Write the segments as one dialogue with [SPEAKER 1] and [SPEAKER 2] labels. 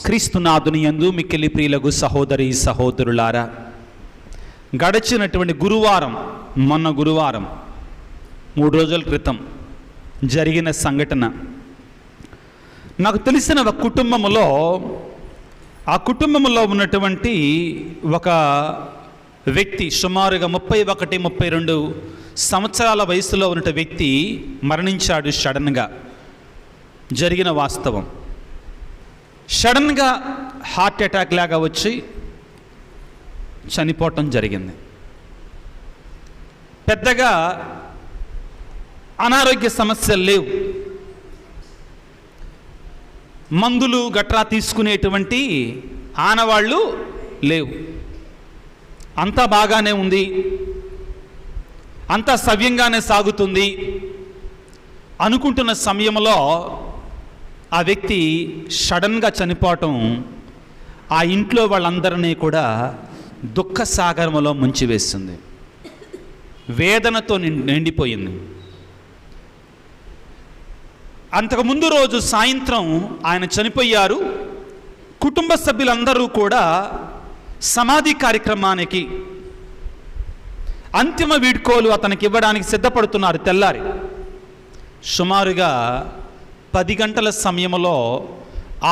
[SPEAKER 1] క్రీస్తునాథుని యందు మిక్కిలి ప్రియులకు సహోదరి సహోదరులారా, గడిచినటువంటి మొన్న గురువారం 3 రోజుల క్రితం జరిగిన సంఘటన, నాకు తెలిసిన ఒక కుటుంబంలో ఉన్నటువంటి ఒక వ్యక్తి, సుమారుగా 31-32 సంవత్సరాల వయసులో ఉన్న వ్యక్తి మరణించాడు. సడన్గా జరిగిన వాస్తవం. సడన్గా హార్ట్ అటాక్ లాగా వచ్చి చనిపోవటం జరిగింది. పెద్దగా అనారోగ్య సమస్యలు లేవు, మందులు గట్రా తీసుకునేటువంటి ఆనవాళ్ళు లేవు, అంతా బాగానే ఉంది, అంతా సవ్యంగానే సాగుతుంది అనుకుంటున్న సమయంలో ఆ వ్యక్తి సడన్గా చనిపోవటం ఆ ఇంట్లో వాళ్ళందరినీ కూడా దుఃఖ సాగరంలో ముంచివేస్తుంది, వేదనతో నిండిపోయింది. అంతకుముందు రోజు సాయంత్రం ఆయన చనిపోయారు. కుటుంబ సభ్యులందరూ కూడా సమాధి కార్యక్రమానికి, అంతిమ వీడ్కోలు అతనికి ఇవ్వడానికి సిద్ధపడుతున్నారు. తెల్లారి సుమారుగా 10 గంటల సమయంలో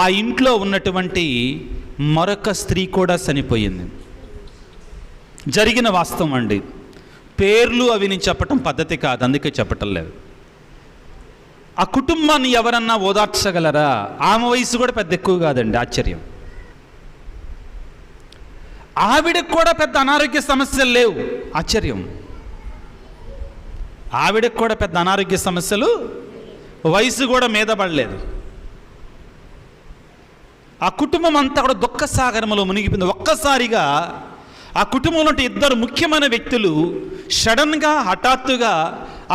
[SPEAKER 1] ఆ ఇంట్లో ఉన్నటువంటి మరొక స్త్రీ కూడా చనిపోయింది. జరిగిన వాస్తవం అండి. పేర్లు అవి నేను చెప్పటం పద్ధతి కాదు, అందుకే చెప్పటం లేదు. ఆ కుటుంబాన్ని ఎవరన్నా ఓదార్చగలరా? ఆమె వయసు కూడా పెద్ద ఎక్కువ కాదండి. ఆశ్చర్యం. ఆవిడకు కూడా పెద్ద అనారోగ్య సమస్యలు లేవు. ఆశ్చర్యం. ఆవిడకు కూడా పెద్ద అనారోగ్య సమస్యలు, వయసు కూడా మీద పడలేదు. ఆ కుటుంబం అంతా కూడా దుఃఖ సాగరంలో మునిగిపోయింది. ఒక్కసారిగా ఆ కుటుంబంలో 2 ముఖ్యమైన వ్యక్తులు సడన్గా, హఠాత్తుగా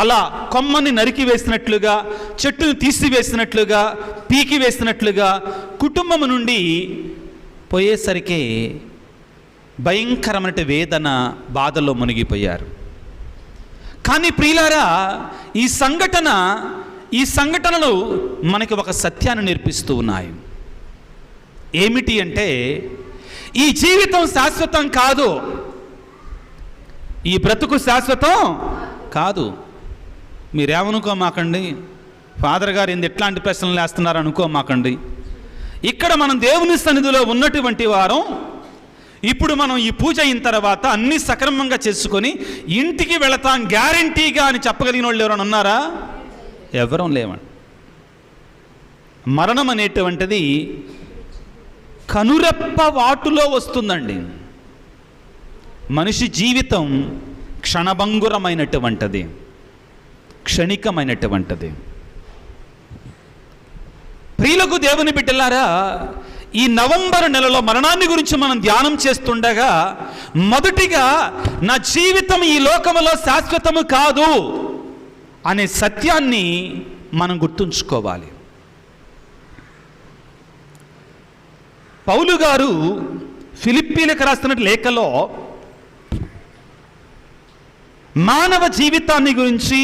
[SPEAKER 1] అలా కొమ్మని నరికి వేసినట్లుగా, చెట్టును తీసివేసినట్లుగా, పీకి వేసినట్లుగా కుటుంబం నుండి పోయేసరికి భయంకరమైన వేదన, బాధలో మునిగిపోయారు. కానీ ప్రియులారా, ఈ సంఘటనలు మనకి ఒక సత్యాన్ని నేర్పిస్తూ ఉన్నాయి. ఏమిటి అంటే, ఈ జీవితం శాశ్వతం కాదు, ఈ బ్రతుకు శాశ్వతం కాదు. మీరేమనుకోమాకండి, ఫాదర్ గారు ఎట్లాంటి ప్రశ్నలు వేస్తున్నారు అనుకోమాకండి. ఇక్కడ మనం దేవుని సన్నిధిలో ఉన్నటువంటి వారం. ఇప్పుడు మనం ఈ పూజ అయిన తర్వాత అన్నీ సక్రమంగా చేసుకొని ఇంటికి వెళతాం గ్యారంటీగా అని చెప్పగలిగిన వాళ్ళు ఎవరైనా ఉన్నారా? ఎవరూ లేవండి. మరణం అనేటువంటిది కనురెప్ప వాటులో వస్తుందండి. మనిషి జీవితం క్షణభంగురమైనటువంటిది, క్షణికమైనటువంటిది. ప్రియులకు దేవుని బిడ్డలారా, ఈ నవంబర్ నెలలో మరణాన్ని గురించి మనం ధ్యానం చేస్తుండగా, మొదటిగా నా జీవితం ఈ లోకములో శాశ్వతము కాదు అనే సత్యాన్ని మనం గుర్తుంచుకోవాలి. పౌలు గారు ఫిలిప్పీలకు రాస్తున్న లేఖలో మానవ జీవితాన్ని గురించి,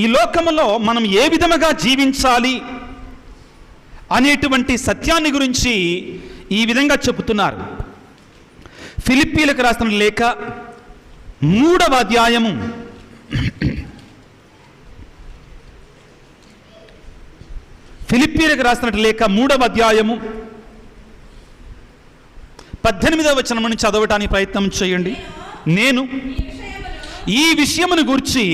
[SPEAKER 1] ఈ లోకములో మనం ఏ విధముగా జీవించాలి అనేటువంటి సత్యాన్ని గురించి ఈ విధంగా చెబుతున్నారు. ఫిలిప్పీలకు రాస్తున్న లేఖ 3వ అధ్యాయము 18వ వచనం నుంచి చదవటానికి ప్రయత్నం చేయండి. నేను ఈ విషయమును గూర్చి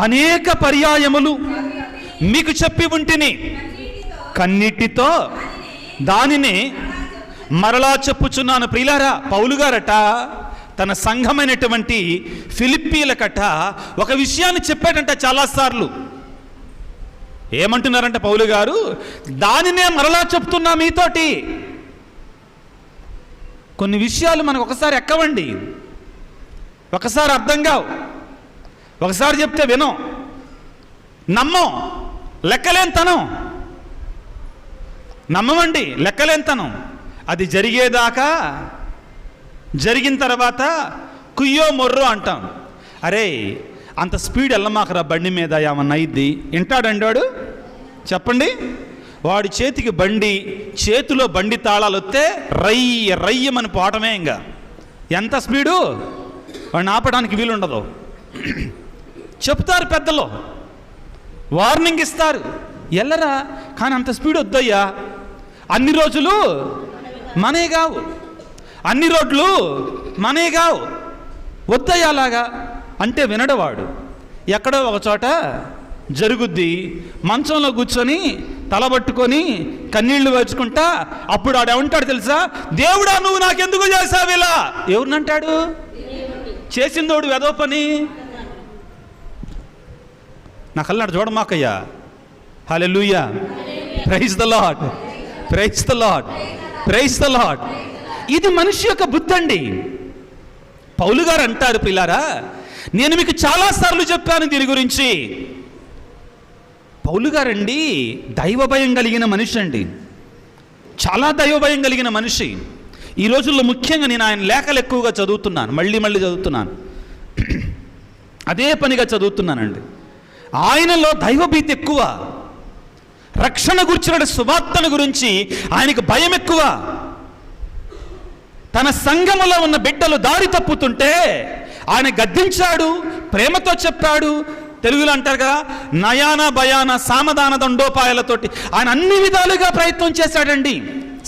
[SPEAKER 1] అనేక పర్యాయములు మీకు చెప్పి ఉంటిని, కన్నీటితో దానిని మరలా చెప్పుచున్నాను. ప్రియులారా, పౌలు గారట తన సంఘమైనటువంటి ఫిలిప్పీలకట ఒక విషయాన్ని చెప్పాడంట చాలాసార్లు. ఏమంటున్నారంట పౌలు గారు? దానినే మరలా చెప్తున్నా మీతోటి. కొన్ని విషయాలు మనకు ఒకసారి ఎక్కవండి, ఒకసారి అర్థం కావు, ఒకసారి చెప్తే వినం, నమ్మం, లెక్కలేనితనం. నమ్మమండి, లెక్కలేనితనం. అది జరిగేదాకా, జరిగిన తర్వాత కుయ్యో మొర్రో అంటాం. అరే అంత స్పీడ్ వెళ్ళమాకరా బండి మీద, ఏమన్నా అయింది వింటాడండి వాడు. చెప్పండి. వాడి చేతికి బండి, చేతిలో బండి తాళాలు వస్తే రయ్య రయ్యమని పోవటమే. ఇంకా ఎంత స్పీడు, వాడిని ఆపడానికి వీలుండదు. చెప్తారు పెద్దలు, వార్నింగ్ ఇస్తారు, ఎల్లరా, కానీ అంత స్పీడ్ వద్దయ్యా, అన్ని రోజులు మనే కావు, అన్ని రోడ్లు మనే కావు, వద్దయ్యా అలాగా అంటే వినడవాడు. ఎక్కడో ఒక చోట జరుగుద్ది, మంచంలో కూర్చొని తలబట్టుకొని కన్నీళ్లు వేచుకుంటా, అప్పుడు ఆడేమంటాడు తెలుసా, దేవుడా నువ్వు నాకెందుకు చేసావు ఇలా. ఎవరినంటాడు? చేసిందోడు వెదో పని. నా కళ్ళనాడు చూడమాకయ్యా. Hallelujah, praise the Lord, praise the Lord, praise the Lord. ఇది మనిషి యొక్క బుద్ధి అండి. పౌలు గారు అంటారు, పిల్లారా నేను మీకు చాలాసార్లు చెప్పాను దీని గురించి. పౌలు గారండి దైవ భయం కలిగిన మనిషి అండి, చాలా దైవ భయం కలిగిన మనిషి. ఈ రోజుల్లో ముఖ్యంగా నేను ఆయన లేఖలు ఎక్కువగా చదువుతున్నాను, మళ్ళీ చదువుతున్నాను, అదే పనిగా చదువుతున్నానండి. ఆయనలో దైవభీతి ఎక్కువ, రక్షణ గురించిన సువార్తను గురించి ఆయనకు భయం ఎక్కువ. తన సంఘములో ఉన్న బిడ్డలు దారి తప్పుతుంటే ఆయన గద్దించాడు, ప్రేమతో చెప్పాడు. తెలుగులో అంటారు కదా, నయాన భయాన సామధాన దండోపాయాలతోటి ఆయన అన్ని విధాలుగా ప్రయత్నం చేశాడండి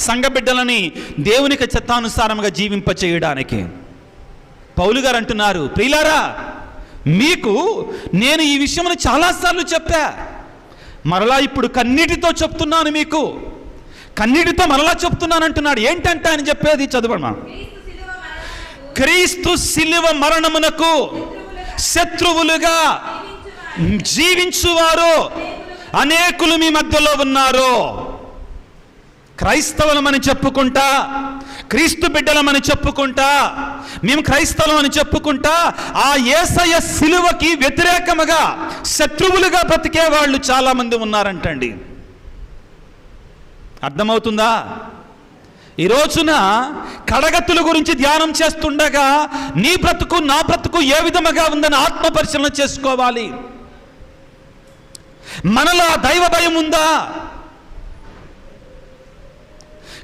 [SPEAKER 1] సంఘ బిడ్డలని దేవునికి చిత్తానుసారంగా జీవింప చేయడానికి. పౌలు గారు అంటున్నారు, ప్రియులారా మీకు నేను ఈ విషయమును చాలాసార్లు చెప్పా, మరలా ఇప్పుడు కన్నీటితో చెప్తున్నాను, మీకు కన్నీటితో మరలా చెప్తున్నాను అంటున్నాడు. ఏంటంటే ఆయన చెప్పేది చదవమా. క్రీస్తు శిలువ మరణమునకు శత్రువులుగా జీవించువారు అనేకులు మీ మధ్యలో ఉన్నారు. క్రైస్తవులమని చెప్పుకుంటా, క్రీస్తు బిడ్డలమని చెప్పుకుంటా, మేము క్రైస్తవులమని చెప్పుకుంటా ఆ యేసయ్య శిలువకి వ్యతిరేకముగా శత్రువులుగా బ్రతికే వాళ్ళు చాలా మంది ఉన్నారంటండి. అర్థమవుతుందా? ఈ రోజున కడగత్తుల గురించి ధ్యానం చేస్తుండగా నీ బ్రతుకు నా బ్రతుకు ఏ విధముగా ఉందని ఆత్మ పరిశీలన చేసుకోవాలి. మనలో దైవ భయం ఉందా?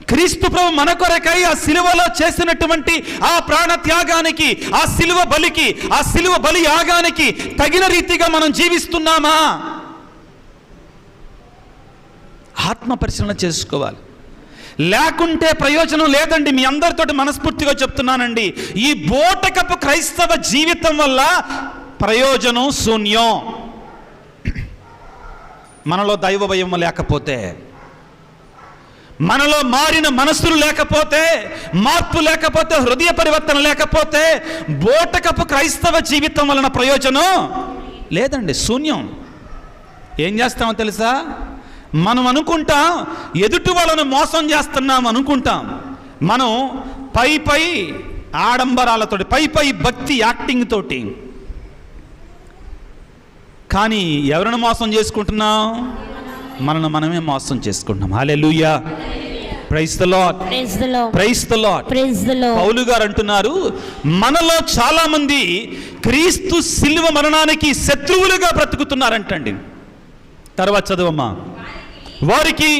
[SPEAKER 1] క్రీస్తు ప్రభు మన కొరకై ఆ సిలువలో చేసినటువంటి ఆ ప్రాణ త్యాగానికి, ఆ సిలువ బలికి, ఆ సిలువ బలి యాగానికి తగిన రీతిగా మనం జీవిస్తున్నామా? ఆత్మ పరిశీలన చేసుకోవాలి. లేకుంటే ప్రయోజనం లేదండి. మీ అందరితోటి మనస్ఫూర్తిగా చెప్తున్నానండి, ఈ బోటకపు క్రైస్తవ జీవితం వల్ల ప్రయోజనం శూన్యం. మనలో దైవ భయం లేకపోతే, మనలో మారిన మనస్సులు లేకపోతే, మార్పు లేకపోతే, హృదయ పరివర్తన లేకపోతే బోటకపు క్రైస్తవ జీవితం వలన ప్రయోజనం లేదండి, శూన్యం. ఏం చేస్తామో తెలుసా? మనం అనుకుంటాం ఎదుటి వాళ్ళను మోసం చేస్తున్నాం అనుకుంటాం. మనం పై ఆడంబరాలతోటి, పై భక్తి యాక్టింగ్ తోటి, కానీ ఎవరిని మోసం చేసుకుంటున్నాం? మనల్ని మనమే మోసం చేసుకుంటున్నాం. Hallelujah, praise the Lord, praise the Lord, praise the Lord, praise the Lord. పౌలు గారు అంటున్నారు, మనలో చాలా మంది క్రీస్తు శిలువ మరణానికి శత్రువులుగా బ్రతుకుతున్నారంటండి. తర్వాత చదవమ్మా. వారికి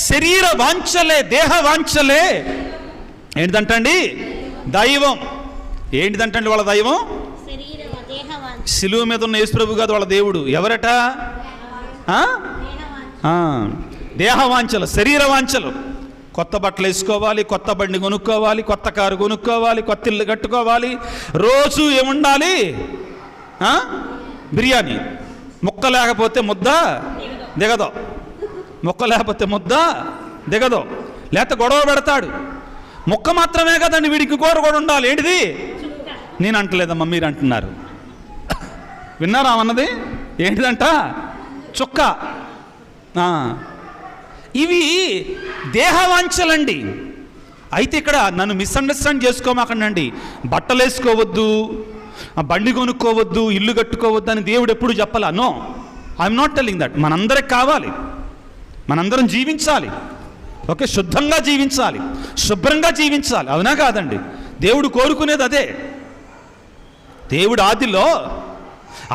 [SPEAKER 1] శరీర వాంఛలే, దేహ వాంఛలే ఏంటిదంటండి? దైవం. ఏంటిదంటండి వాళ్ళ దైవం? శిలువ మీద ఉన్న యేసుప్రభు కాదు వాళ్ళ దేవుడు. ఎవరట? దేహ వాంఛలు, శరీర వాంఛలు. కొత్త బట్టలు వేసుకోవాలి, కొత్త బండి కొనుక్కోవాలి, కొత్త కారు కొనుక్కోవాలి, కొత్త ఇల్లు కట్టుకోవాలి. రోజు ఏముండాలి? బిర్యానీ. ముక్క లేకపోతే ముద్ద దిగదు, ముక్క లేకపోతే ముద్ద దిగదు. లేకపోతే గొడవ పెడతాడు. ముక్క మాత్రమే కదండి, వీడికి కూర కూడా ఉండాలి. ఏంటిది? నేను అంటలేదమ్మా, మీరు అంటున్నారు. విన్నారా అన్నది? ఏంటిదంట? చుక్క. ఇవి దేహవాంఛలండి. అయితే ఇక్కడ నన్ను మిస్అండర్స్టాండ్ చేసుకోమాకండి. బట్టలు వేసుకోవద్దు, బండి కొనుక్కోవద్దు, ఇల్లు కట్టుకోవద్దు అని దేవుడు ఎప్పుడు చెప్పాలా? No, I'm not telling that. మనందరికి కావాలి, మనందరం జీవించాలి, ఓకే, శుద్ధంగా జీవించాలి, శుభ్రంగా జీవించాలి. అవునా కాదండి? దేవుడు కోరుకునేది అదే. దేవుడు ఆదిలో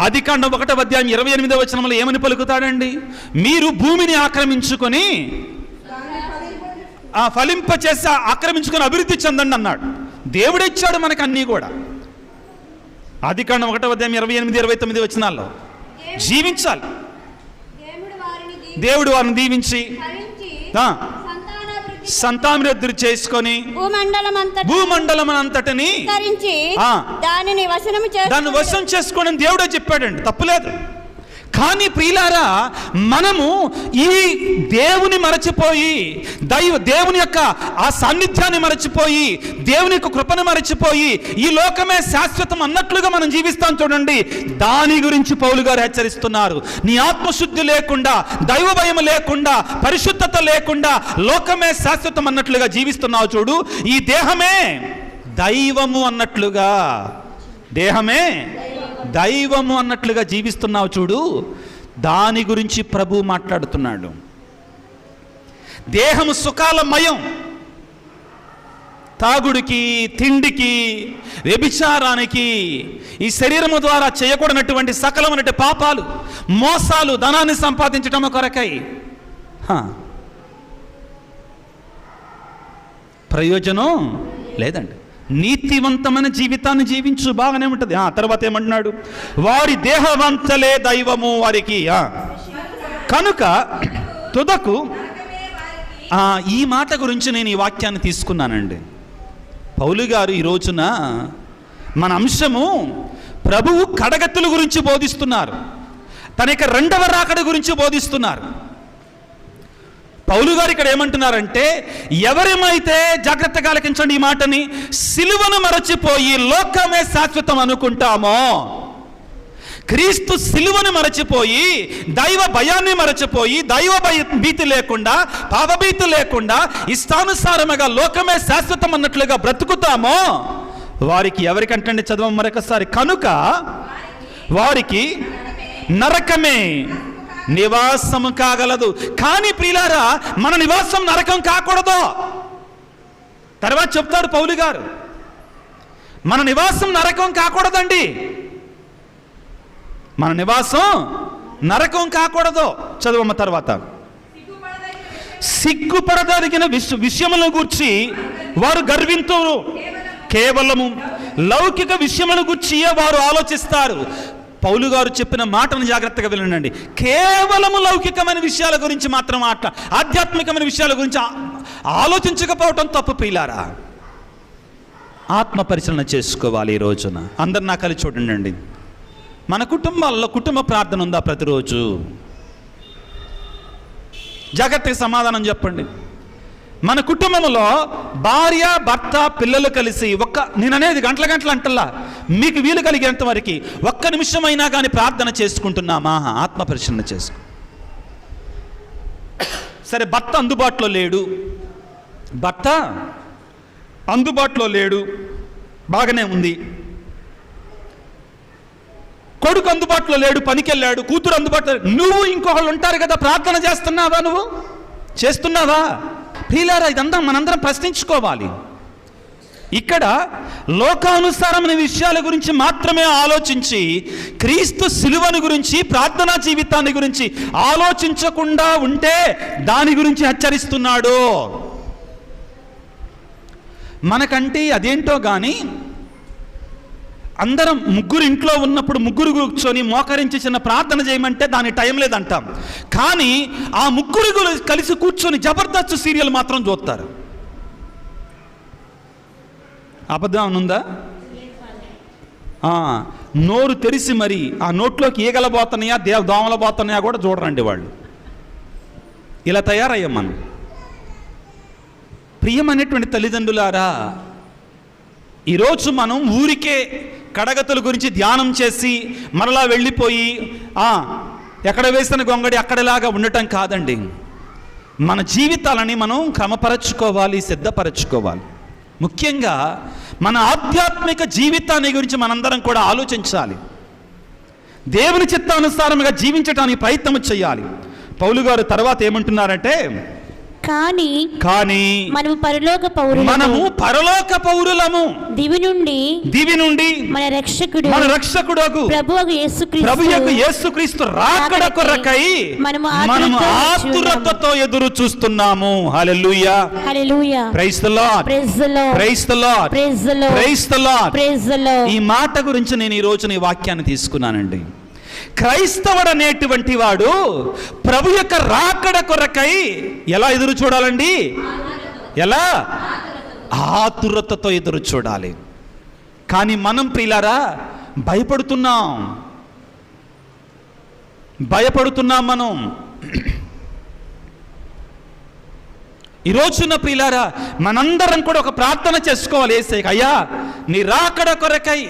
[SPEAKER 1] ఆదికాండం 1:28 ఏమని పలుకుతాడండి? మీరు భూమిని ఆక్రమించుకొని ఫలింపచేసి ఆక్రమించుకొని అభివృద్ధి చెందండి అన్నాడు. దేవుడే ఇచ్చాడు మనకు అన్నీ కూడా. ఆదికాండం 1:28-29 జీవించాలి. దేవుడు వారిని దీవించి సంతానాభివృద్ధి చేసుకొని భూమండలం అంతటిని దాన్ని వశం చేసుకోవడం దేవుడే చెప్పాడండి, తప్పులేదు. కానీ ప్రియులారా, మనము ఈ దేవుని మరచిపోయి, దేవుని యొక్క ఆ సాన్నిధ్యాన్ని మరచిపోయి, దేవుని యొక్క కృపను మరచిపోయి, ఈ లోకమే శాశ్వతం అన్నట్లుగా మనం జీవిస్తాం చూడండి. దాని గురించి పౌలు గారు హెచ్చరిస్తున్నారు. నీ ఆత్మశుద్ధి లేకుండా, దైవ భయం లేకుండా, పరిశుద్ధత లేకుండా లోకమే శాశ్వతం అన్నట్లుగా జీవిస్తున్నావు చూడు. ఈ దేహమే దైవము అన్నట్లుగా, దేహమే దైవము అన్నట్లుగా జీవిస్తున్నావు చూడు. దాని గురించి ప్రభు మాట్లాడుతున్నాడు. దేహము సుఖాలమయం, తాగుడికి, తిండికి, వ్యభిచారానికి, ఈ శరీరము ద్వారా చేయకూడనటువంటి సకలమైనటువంటి పాపాలు, మోసాలు, ధనాన్ని సంపాదించటం కొరకై ప్రయోజనం లేదండి. నీతివంతమైన జీవితాన్ని జీవించు, బాగానే ఉంటుంది. తర్వాత ఏమంటున్నాడు? వారి దేహవంతలే దైవము వారికి. కనుక తుదకు ఈ మాట గురించి నేను ఈ వాక్యాన్ని తీసుకున్నానండి. పౌలు గారు ఈ రోజున మన అంశము ప్రభువు కడగత్తుల గురించి బోధిస్తున్నారు, తన యొక్క రెండవ రాకడ గురించి బోధిస్తున్నారు. పౌలు గారు ఇక్కడ ఏమంటున్నారంటే, ఎవరేమైతే, జాగ్రత్తగా ఆలకించండి ఈ మాటని, సిలువను మరచిపోయి లోకమే శాశ్వతం అనుకుంటామో, క్రీస్తు సిలువను మరచిపోయి, దైవ భయాన్ని మరచిపోయి, దైవ భీతి లేకుండా, పాపభీతి లేకుండా, ఇష్టానుసారముగా లోకమే శాశ్వతం అన్నట్లుగా బ్రతుకుతామో వారికి, ఎవరికంటండి చదవం మరొకసారి, కనుక వారికి నరకమే నివాసము కాగలదు. కానీ ప్రియులారా, మన నివాసం నరకం కాకూడదు. తర్వాత చెప్తాడు పౌలు గారు, మన నివాసం నరకం కాకూడదండి. మన నివాసం నరకం కాకూడదు. చదువమ్మ తర్వాత. సిగ్గుపడదగిన విషయములను గూర్చి వారు గర్వింతురు, కేవలము లౌకిక విషయములను గూర్చి వారు ఆలోచిస్తారు. పౌలు గారు చెప్పిన మాటను జాగ్రత్తగా వినండి. కేవలము లౌకికమైన విషయాల గురించి మాత్రం ఆధ్యాత్మికమైన విషయాల గురించి ఆలోచించకపోవటం తప్పు ప్రియులారా. ఆత్మ పరిశీలన చేసుకోవాలి. ఈ రోజున అందరు నా కలిసి చూడండి, మన కుటుంబాల్లో కుటుంబ ప్రార్థన ఉందా ప్రతిరోజు? జాగ్రత్తగా సమాధానం చెప్పండి. మన కుటుంబంలో భార్య, భర్త, పిల్లలు కలిసి నేననేది గంటల అంటల్లా, మీకు వీలు కలిగేంత వరకు ఒక్క నిమిషమైనా కానీ ప్రార్థన చేసుకుంటున్నామా? ఆత్మ పరిశీలన చేసుకో. సరే, భర్త అందుబాటులో లేడు, బాగానే ఉంది. కొడుకు అందుబాటులో లేడు, పనికి వెళ్ళాడు. కూతురు అందుబాటులో, నువ్వు ఇంకొకళ్ళు ఉంటారు కదా, ప్రార్థన చేస్తున్నావా? నువ్వు చేస్తున్నావా? ప్రియులారా, ఇదంతా మనందరం ప్రశ్నించుకోవాలి. ఇక్కడ లోకానుసారమైన విషయాల గురించి మాత్రమే ఆలోచించి, క్రీస్తు సిలువను గురించి, ప్రార్థనా జీవితాన్ని గురించి ఆలోచించకుండా ఉంటే దాని గురించి హెచ్చరిస్తున్నాడు. మనకంటే అదేంటో కానీ, అందరం ముగ్గురు ఇంట్లో ఉన్నప్పుడు ముగ్గురు కూర్చొని మోకరించి చిన్న ప్రార్థన చేయమంటే దాని టైం లేదంటాం. కానీ ఆ ముగ్గురు కలిసి కూర్చొని జబర్దస్త్ సీరియల్ మాత్రం చూస్తారు. అబద్ధం ఉందా? నోరు తెరిసి మరి ఆ నోట్లోకి ఈగల పోతున్నాయా, దోమల పోతున్నాయా కూడా చూడరండి వాళ్ళు. ఇలా తయారయ్యాం మనం. ప్రియమైనటువంటి తల్లిదండ్రులారా, ఈరోజు మనం ఊరికే కడగతుల గురించి ధ్యానం చేసి మరలా వెళ్ళిపోయి ఎక్కడ వేసిన గొంగడి అక్కడలాగా ఉండటం కాదండి. మన జీవితాలని మనం క్రమపరచుకోవాలి, సిద్ధపరచుకోవాలి. ముఖ్యంగా మన ఆధ్యాత్మిక జీవితాన్ని గురించి మనందరం కూడా ఆలోచించాలి. దేవుని చిత్తానుసారంగా జీవించడానికి ప్రయత్నం చేయాలి. పౌలు గారు తర్వాత ఏమంటున్నారంటే,
[SPEAKER 2] కానీ మనము పరలోక పౌరులము, దివి నుండి మన రక్షకుడు ప్రభువగు యేసుక్రీస్తు రాకడ కొరకై మనము ఆతురతతో ఎదురు చూస్తున్నాము. Hallelujah, hallelujah, praise the Lord, praise the Lord, praise the Lord, praise the Lord, praise the Lord, praise the Lord. ఈ మాట గురించి నేను ఈ రోజు ఈ వాక్యాన్ని తీసుకున్నానండి. క్రైస్తవుడు అనేటువంటి వాడు ప్రభు యొక్క రాకడ కొరకై ఎలా ఎదురు చూడాలండి? ఎలా? ఆతురతతో ఎదురు చూడాలి. కానీ మనం ప్రియులారా భయపడుతున్నాం మనం. ఈ రోజున ప్రియులారా మనందరం కూడా ఒక ప్రార్థన చేసుకోవాలి. యేసయ్యా, అయ్యా నీ రాకడ కొరకై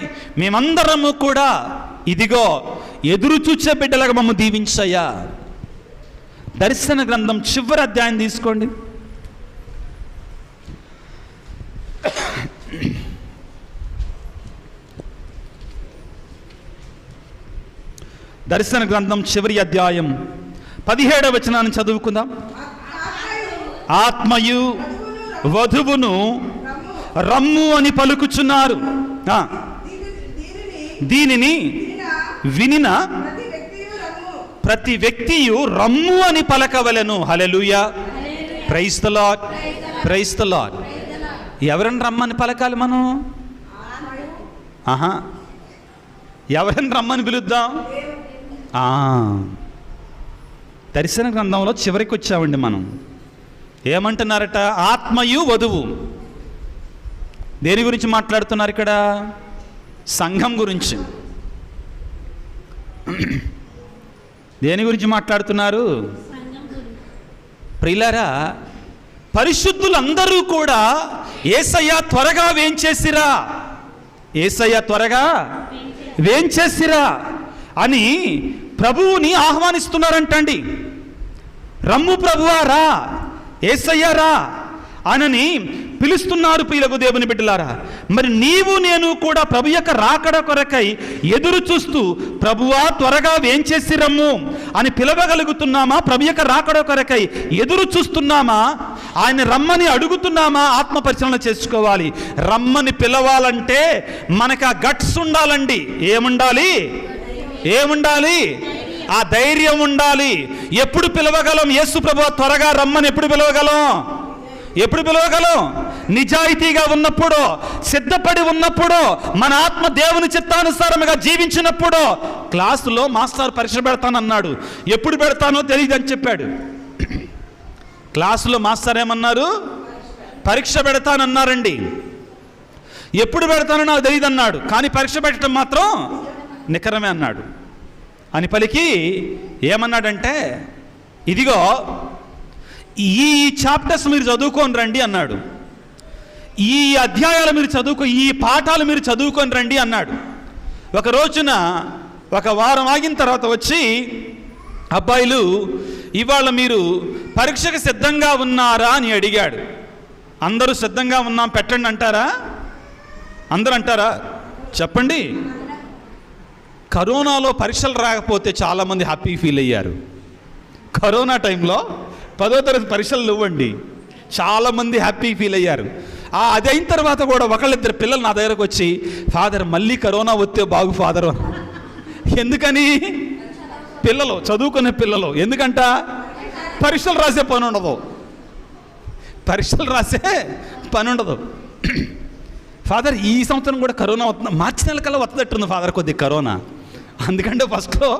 [SPEAKER 2] మేమందరము కూడా ఇదిగో ఎదురు చూచే బిడ్డలుగా మమ్మల్ని దీవించయ్యా. దర్శన గ్రంథం చివరి అధ్యాయం తీసుకోండి. దర్శన గ్రంథం చివరి అధ్యాయం 17వ వచనాన్ని చదువుకుందాం. ఆత్మయు వధువును రమ్ము అని పలుకుచున్నారు. దీనిని వినిన ప్రతి వ్యక్తియు రమ్ము అని పలకవలెను. Hallelujah, praise the Lord, praise the Lord. ఎవరిని రమ్మని పలకాలి మనం? ఎవరిని రమ్మని పిలుద్దాం? దర్శన గ్రంథంలో చివరికి వచ్చామండి మనం. ఏమంటున్నారట? ఆత్మయు వధువు. దేని గురించి మాట్లాడుతున్నారు ఇక్కడ? సంఘం గురించి. దేని గురించి మాట్లాడుతున్నారు? ప్రియులారా, పరిశుద్ధులందరూ కూడా యేసయ్య త్వరగా వేంచేసిరా, యేసయ్య త్వరగా వేంచేసిరా అని ప్రభువుని ఆహ్వానిస్తున్నారంటండి. రమ్ము ప్రభువా రా, యేసయ్య రా అనని పిలుస్తున్నారు. ప్రియులకు దేవుని బిడ్డలారా, మరి నీవు నేను కూడా ప్రభు యొక్క రాకడ కొరకై ఎదురు చూస్తూ ప్రభువా త్వరగా వేంచేసి రమ్ము అని పిలవగలుగుతున్నామా? ప్రభు యొక్క రాకడ కొరకై ఎదురు చూస్తున్నామా? ఆయన రమ్మని అడుగుతున్నామా? ఆత్మ పరిశీలన చేసుకోవాలి. రమ్మని పిలవాలంటే మనకు ఆ గట్స్ ఉండాలండి. ఏముండాలి? ఆ ధైర్యం ఉండాలి. ఎప్పుడు పిలవగలం? యేసు ప్రభువా త్వరగా రమ్మని ఎప్పుడు పిలవగలం? నిజాయితీగా ఉన్నప్పుడు, సిద్ధపడి ఉన్నప్పుడు, మన ఆత్మ దేవుని చిత్తానుసారముగా జీవించినప్పుడు. క్లాసులో మాస్టర్ పరీక్ష పెడతానన్నాడు, ఎప్పుడు పెడతానో తెలియదని చెప్పాడు. క్లాసులో మాస్టర్ ఏమన్నారు? పరీక్ష పెడతానన్నారండి. ఎప్పుడు పెడతానో నాకు తెలియదు అన్నాడు, కానీ పరీక్ష పెట్టడం మాత్రం నికరమే అన్నాడు. అని పలికి ఏమన్నాడంటే, ఇదిగో ఈ చాప్టర్స్ మీరు చదువుకొని రండి అన్నాడు. ఈ అధ్యాయాలు మీరు ఈ పాఠాలు మీరు చదువుకొని రండి అన్నాడు. ఒక రోజున ఒక వారం ఆగిన తర్వాత వచ్చి, అబ్బాయిలు ఇవాళ మీరు పరీక్షకు సిద్ధంగా ఉన్నారా అని అడిగాడు. అందరూ సిద్ధంగా ఉన్నాం పెట్టండి అంటారా? అందరూ అంటారా? చెప్పండి. కరోనాలో పరీక్షలు రాకపోతే చాలామంది హ్యాపీ ఫీల్ అయ్యారు. కరోనా టైంలో 10వ తరగతి పరీక్షలు ఇవ్వండి, చాలామంది హ్యాపీ ఫీల్ అయ్యారు. అది అయిన తర్వాత కూడా ఒకళ్ళిద్దరు పిల్లలు నా దగ్గరకు వచ్చి, ఫాదర్ మళ్ళీ కరోనా వస్తే బాగు ఫాదర్. ఎందుకని? పిల్లలు, చదువుకునే పిల్లలు. ఎందుకంట? పరీక్షలు రాసే పని ఉండదు. ఫాదర్ ఈ సంవత్సరం కూడా కరోనా వస్తుంది, మార్చి నెల కల్లా వస్తుందట్టుంది ఫాదర్ కొద్దిగా కరోనా. అందుకంటే ఫస్ట్లో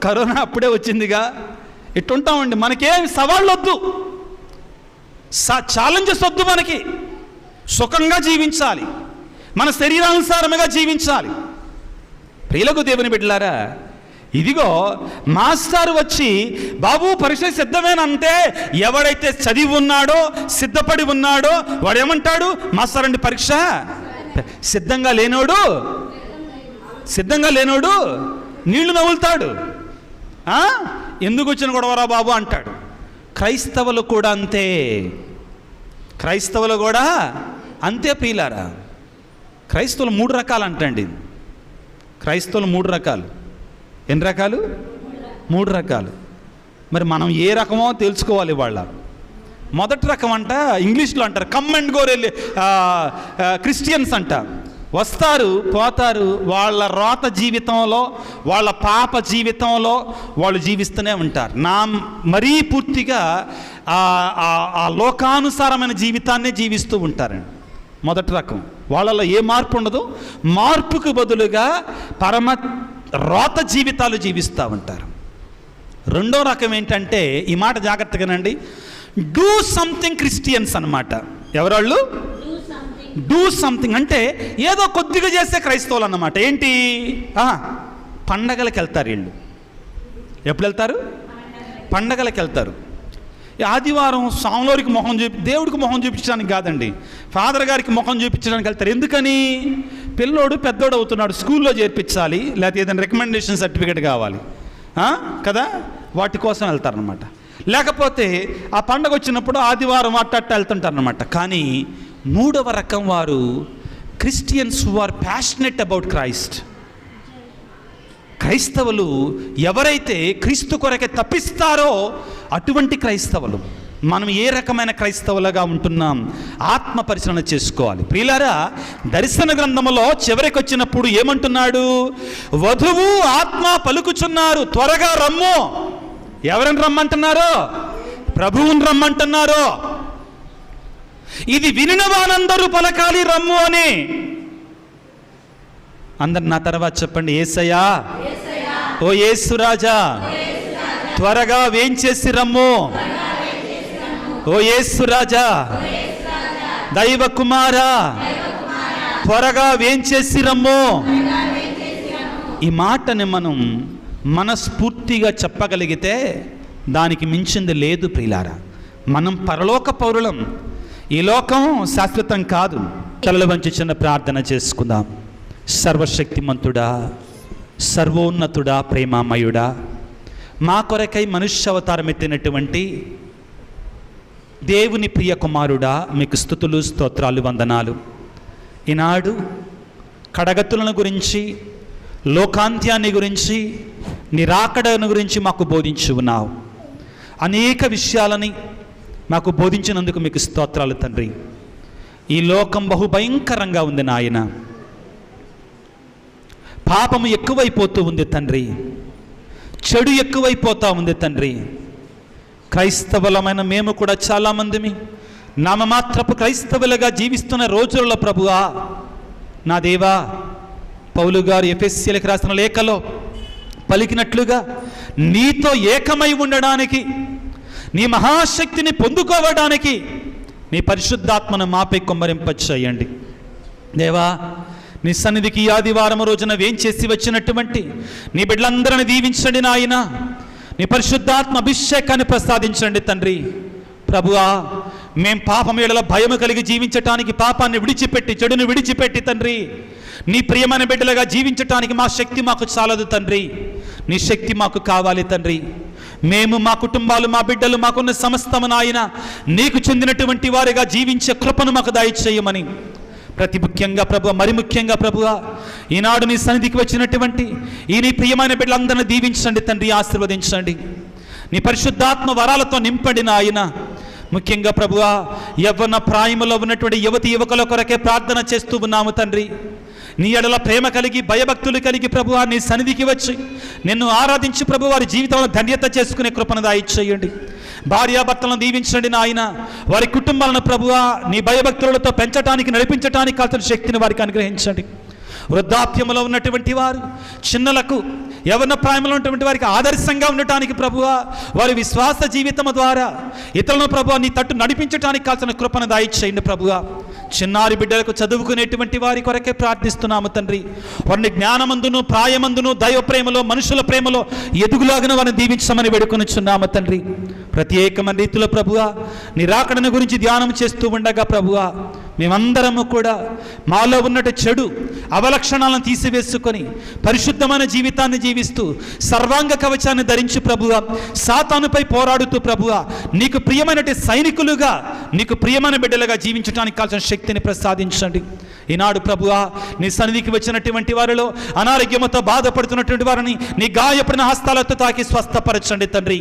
[SPEAKER 2] కరోనా అప్పుడే వచ్చిందిగా. ఇట్టుంటామండి. మనకేం సవాళ్ళు వద్దు, ఛాలెంజెస్ వద్దు. మనకి సుఖంగా జీవించాలి, మన శరీరానుసారముగా జీవించాలి. ప్రియులకు దేవుని బిడ్డలారా, ఇదిగో మాస్టర్ వచ్చి బాబు పరీక్ష సిద్ధమేనంటే ఎవడైతే చదివి ఉన్నాడో, సిద్ధపడి ఉన్నాడో వాడు ఏమంటాడు? మాస్టర్ అండి పరీక్ష. సిద్ధంగా లేనోడు నీళ్లు నవ్వులుతాడు. ఎందుకు వచ్చిన గొడవరా బాబు అంటాడు. క్రైస్తవులు కూడా అంతే ప్రియులారా. క్రైస్తవులు 3 రకాలు అంటండి. క్రైస్తవులు 3 రకాలు. ఎన్ని రకాలు? 3 రకాలు. మరి మనం ఏ రకమో తెలుసుకోవాలి. వాళ్ళ మొదటి రకం అంట ఇంగ్లీష్లో అంటారు కమ్ అండ్ గో క్రిస్టియన్స్ అంట. వస్తారు పోతారు, వాళ్ళ రోత జీవితంలో వాళ్ళ పాప జీవితంలో వాళ్ళు జీవిస్తూనే ఉంటారు. మరీ పూర్తిగా ఆ లోకానుసారమైన జీవితాన్నే జీవిస్తూ ఉంటారండి. మొదటి రకం వాళ్ళలో ఏ మార్పు ఉండదు, మార్పుకు బదులుగా పరమ రోత జీవితాలు జీవిస్తూ ఉంటారు. రెండో రకం ఏంటంటే, ఈ మాట జాగ్రత్తగానండి, డూ సంథింగ్ క్రిస్టియన్స్ అన్నమాట. ఎవరాళ్ళు? డూ సంథింగ్ అంటే ఏదో కొద్దిగా చేసే క్రైస్తవులు అన్నమాట. ఏంటి? పండగలకు వెళ్తారు వీళ్ళు. ఎప్పుడు వెళ్తారు? పండగలకు వెళ్తారు. ఆదివారం స్వామివారికి మొహం దేవుడికి మొహం చూపించడానికి కాదండి, ఫాదర్ గారికి మొహం చూపించడానికి వెళ్తారు. ఎందుకని? పిల్లోడు పెద్దోడు అవుతున్నాడు, స్కూల్లో చేర్పించాలి, లేకపోతే ఏదైనా రికమెండేషన్ సర్టిఫికేట్ కావాలి కదా, వాటి కోసం వెళ్తారనమాట. లేకపోతే ఆ పండగ వచ్చినప్పుడు ఆదివారం అట్ట వెళ్తుంటారనమాట. కానీ మూడవ రకం వారు Christians who are passionate about Christ. క్రైస్తవులు ఎవరైతే క్రీస్తు కొరకే తప్పిస్తారో అటువంటి క్రైస్తవులు. మనం ఏ రకమైన క్రైస్తవులుగా ఉంటున్నాం ఆత్మ పరిశీలన చేసుకోవాలి. ప్రియులారా, దర్శన గ్రంథములో చివరికి వచ్చినప్పుడు ఏమంటున్నాడు? వధువు ఆత్మ పలుకుచున్నారు, త్వరగా రమ్ము. ఎవరిని రమ్మంటున్నారు? ప్రభువుని రమ్మంటున్నారు. ఇది వినిన వారందరూ పలకాలి రమ్ము అని. అందరు నా తర్వాత చెప్పండి, యేసయ్యా, ఓ యేసురాజా, త్వరగా వేంచేసి రమ్ము. ఓ యేసురాజా, దైవ కుమారా, త్వరగా వేంచేసి రమ్ము. ఈ మాటని మనం మనస్ఫూర్తిగా చెప్పగలిగితే దానికి మించింది లేదు ప్రియులారా. మనం పరలోక పౌరులం, ఈ లోకం శాశ్వతం కాదు. తలలు వంచి చిన్న ప్రార్థన చేసుకుందాం. సర్వశక్తిమంతుడా, సర్వోన్నతుడా, ప్రేమామయుడా, మా కొరకై మనుష్య అవతారం ఎత్తినటువంటి దేవుని ప్రియ కుమారుడా, మీకు స్తుతులు, స్తోత్రాలు, వందనాలు. ఈనాడు కడగతులను గురించి, లోకాంత్యాన్ని గురించి, నిరాకడను గురించి మాకు బోధించి ఉన్నావు. అనేక విషయాలని మాకు బోధించినందుకు మీకు స్తోత్రాలు తండ్రి. ఈ లోకం బహుభయంకరంగా ఉంది నాయన. పాపము ఎక్కువైపోతూ ఉంది తండ్రి, చెడు ఎక్కువైపోతూ ఉంది తండ్రి. క్రైస్తవులమైన మేము కూడా చాలామందిమి నామమాత్రపు క్రైస్తవులుగా జీవిస్తున్న రోజుల్లో ప్రభువా, నా దేవా, పౌలు గారు ఎఫెసీయులకు రాసిన లేఖలో పలికినట్లుగా నీతో ఏకమై ఉండడానికి, నీ మహాశక్తిని పొందుకోవడానికి నీ పరిశుద్ధాత్మను మాపై కుమ్మరింపచేయండి. దేవా, నీ సన్నిధికి ఆదివారం రోజున వేంచేసి వచ్చినటువంటి నీ బిడ్డలందరిని దీవించండి నాయన. నీ పరిశుద్ధాత్మ అభిషేకాన్ని ప్రసాదించండి తండ్రి. ప్రభువా, మేం పాపం ఏడల భయము కలిగి జీవించటానికి, పాపాన్ని విడిచిపెట్టి, చెడును విడిచిపెట్టి తండ్రి నీ ప్రియమైన బిడ్డలుగా జీవించటానికి మా శక్తి మాకు చాలదు తండ్రి. నీ శక్తి మాకు కావాలి తండ్రి. మేము, మా కుటుంబాలు, మా బిడ్డలు, మాకున్న సమస్తము నాయన నీకు చెందినటువంటి వారిగా జీవించే కృపను మాకు దయచేయమని ప్రతి ముఖ్యంగా ప్రభువా, మరి ముఖ్యంగా ప్రభువా, ఈనాడు నీ సన్నిధికి వచ్చినటువంటి ఈ నీ ప్రియమైన బిడ్డలందరినీ దీవించండి తండ్రి, ఆశీర్వదించండి. నీ పరిశుద్ధాత్మ వరాలతో నింపండి నాయన. ముఖ్యంగా ప్రభువా, యవ్వన ప్రాయములో ఉన్నటువంటి యువతి యువకుల కొరకే ప్రార్థన చేస్తూ ఉన్నాము తండ్రి. నీ ఎడల ప్రేమ కలిగి, భయభక్తులు కలిగి ప్రభువా నీ సన్నిధికి వచ్చి నిన్ను ఆరాధించి ప్రభు వారి జీవితంలో ధన్యత చేసుకునే కృపను దయచేయండి. భార్యాభర్తలను దీవించండి నాయన. వారి కుటుంబాలను ప్రభువా నీ భయభక్తులతో పెంచడానికి, నడిపించడానికి కాల్సిన శక్తిని వారికి అనుగ్రహించండి. వృద్ధాప్యంలో ఉన్నటువంటి వారు, చిన్నలకు, యవ్వన ప్రాయంలో ఉన్నటువంటి వారికి ఆదర్శంగా ఉండటానికి ప్రభువా వారి విశ్వాస జీవితం ద్వారా ఇతరులను ప్రభువా నీ తట్టు నడిపించడానికి కాల్సిన కృపను దయచేయండి ప్రభువా. చిన్నారి బిడ్డలకు చదువుకునేటువంటి వారి కొరకే ప్రార్థిస్తున్నాము తండ్రి. వారిని జ్ఞానమందును, ప్రాయమందును, దైవ ప్రేమలో, మనుషుల ప్రేమలో ఎదుగులాగిన వారిని దీవించమని వేడుకొనిచున్నాము తండ్రి. ప్రత్యేకమైన రీతిలో ప్రభువా నిరాకరణ గురించి ధ్యానం చేస్తూ ఉండగా ప్రభువా మేమందరము కూడా మాలో ఉన్నట్టు చెడు అవలక్షణాలను తీసివేసుకొని పరిశుద్ధమైన జీవితాన్ని జీవిస్తూ సర్వాంగ కవచాన్ని ధరించి ప్రభువా సాతానుపై పోరాడుతూ ప్రభువా నీకు ప్రియమైనటువంటి సైనికులుగా, నీకు ప్రియమైన బిడ్డలుగా జీవించడానికి కావాల్సిన శక్తిని ప్రసాదించండి. ఈనాడు ప్రభువా నీ సన్నిధికి వచ్చినటువంటి వారిలో అనారోగ్యముతో బాధపడుతున్నటువంటి వారిని నీ గాయపడిన హస్తాలతో తాకి స్వస్థపరచండి తండ్రి.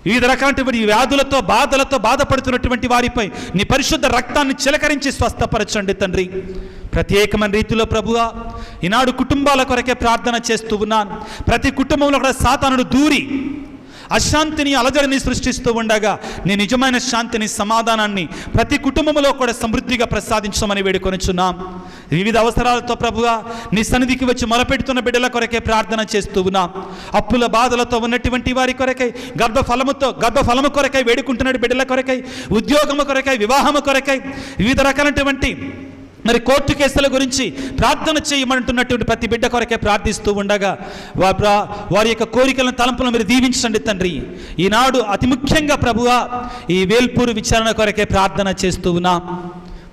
[SPEAKER 2] వివిధ రకాలైనటువంటి వ్యాధులతో బాధలతో బాధపడుతున్నటువంటి వారిపై నీ పరిశుద్ధ రక్తాన్ని చిలకరించి స్వస్థపరచండి తండ్రి. ప్రత్యేకమైన రీతిలో ప్రభువా, ఈనాడు కుటుంబాల కొరకే ప్రార్థన చేస్తూ ఉన్నాను. ప్రతి కుటుంబంలో కూడా సాతానుడు దూరి అశాంతిని అలజడిని సృష్టిస్తూ ఉండగా నీ నిజమైన శాంతిని సమాధానాన్ని ప్రతి కుటుంబంలో కూడా సమృద్ధిగా ప్రసాదించమని వేడుకొనుచున్నాం. వివిధ అవసరాలతో ప్రభువా నీ సన్నిధికి వచ్చి మొరపెడుతున్న బిడ్డల కొరకే ప్రార్థన చేస్తూ ఉన్నాం. అప్పుల బాధలతో ఉన్నటువంటి వారి కొరకై, గర్భఫలము కొరకై వేడుకుంటున్న బిడ్డల కొరకై, ఉద్యోగము కొరకై, వివాహము కొరకై, వివిధ రకాలైనటువంటి మరి కోర్టు కేసుల గురించి ప్రార్థన చేయమంటున్నటువంటి ప్రతి బిడ్డ కొరకే ప్రార్థిస్తూ ఉండగా వారి యొక్క కోరికలను తలంపులను మీరు దీవించండి తండ్రి. ఈనాడు అతి ముఖ్యంగా ప్రభువా ఈ వేల్పూరు విచారణ కొరకే ప్రార్థన చేస్తూ ఉన్నాం.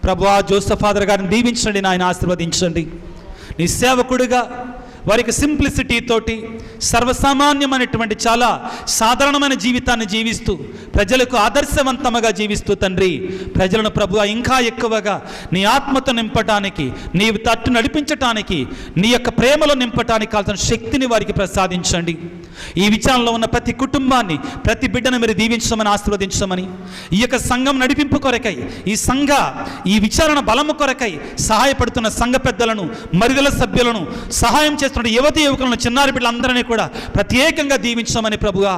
[SPEAKER 2] ప్రభువా జోసెఫ్ ఫాదర్ గారిని దీవించండి, నాయన ఆశీర్వదించండి. నీ సేవకుడిగా వారికి సింప్లిసిటీ తోటి సర్వసామాన్యమైనటువంటి చాలా సాధారణమైన జీవితాన్ని జీవిస్తూ ప్రజలకు ఆదర్శవంతముగా జీవిస్తూ తండ్రి ప్రజలను ప్రభువా ఇంకా ఎక్కువగా నీ ఆత్మతో నింపటానికి, నీ తట్టు నడిపించటానికి, నీ యొక్క ప్రేమలో నింపటానికి కావాల్సిన శక్తిని వారికి ప్రసాదించండి. ఈ విచారణలో ఉన్న ప్రతి కుటుంబాన్ని, ప్రతి బిడ్డను మీరు దీవించమని, ఆశీర్వదించమని, ఈ యొక్క సంఘం నడిపింపు కొరకై, ఈ విచారణ బలము కొరకై సహాయపడుతున్న సంఘ పెద్దలను, మరిదల సభ్యులను, సహాయం చేస్తున్న యువతి యువకులను, చిన్నారి బిడ్డలందరినీ కూడా ప్రత్యేకంగా దీవించమని ప్రభువా,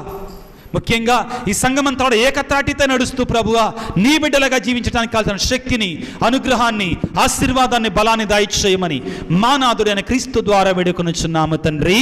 [SPEAKER 2] ముఖ్యంగా ఈ సంఘమంతా కూడా ఏకతాటితో నడుస్తూ ప్రభువా నీ బిడ్డలుగా జీవించడానికి కావాల్సిన శక్తిని, అనుగ్రహాన్ని, ఆశీర్వాదాన్ని, బలాన్ని దయచేయమని మా నాథుడైన క్రీస్తు ద్వారా వేడుకొనుచున్నాము తండ్రి.